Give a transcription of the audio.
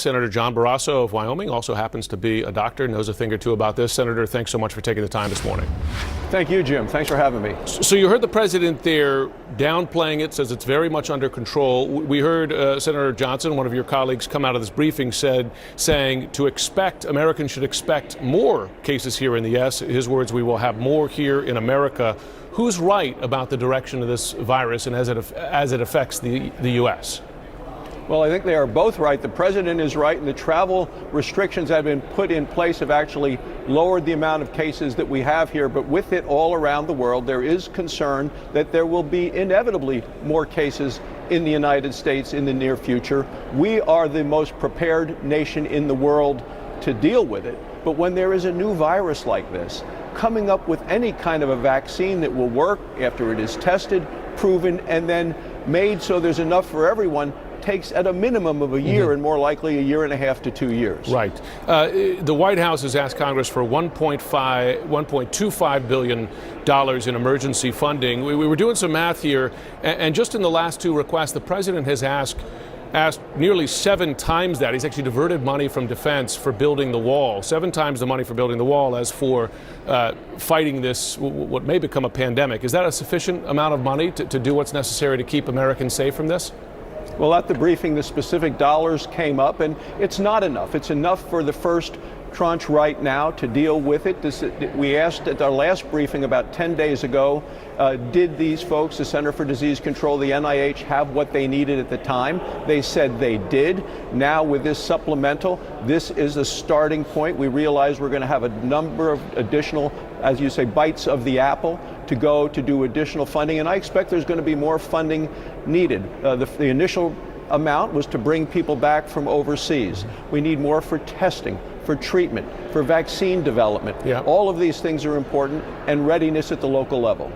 Senator John Barrasso of Wyoming also happens to be a doctor, knows a thing or two about this. Senator, thanks so much for taking the time this morning. Thank you, Jim. Thanks for having me. So you heard the president there downplaying it, says it's very much under control. We heard Senator Johnson, one of your colleagues, come out of this briefing saying Americans should expect more cases here in the U.S. His words, we will have more here in America. Who's right about the direction of this virus and as it affects the U.S.? Well, I think they are both right. The president is right, and the travel restrictions that have been put in place have actually lowered the amount of cases that we have here. But with it all around the world, there is concern that there will be inevitably more cases in the United States in the near future. We are the most prepared nation in the world to deal with it. But when there is a new virus like this, coming up with any kind of a vaccine that will work after it is tested, proven, and then made so there's enough for everyone takes at a minimum of a year and more likely a year and a half to 2 years. Right. The White House has asked Congress for $1.25 billion in emergency funding. We were doing some math here, and just in the last two requests, the president has asked nearly 7 times that. He's actually diverted money from defense for building the wall, 7 times the money for building the wall as for fighting this, what may become a pandemic. Is that a sufficient amount of money to do what's necessary to keep Americans safe from this? Well, at the briefing, the specific dollars came up, and it's not enough. It's enough for the first tranche right now to deal with it. We asked at our last briefing about 10 days ago, did these folks, the Center for Disease Control, the NIH, have what they needed at the time? They said they did. Now with this supplemental, this is a starting point. We realize we're going to have a number of additional, as you say, bites of the apple to go to do additional funding, and I expect there's going to be more funding needed. The initial amount was to bring people back from overseas. We need more for testing, for treatment, for vaccine development. Yeah. All of these things are important, and readiness at the local level.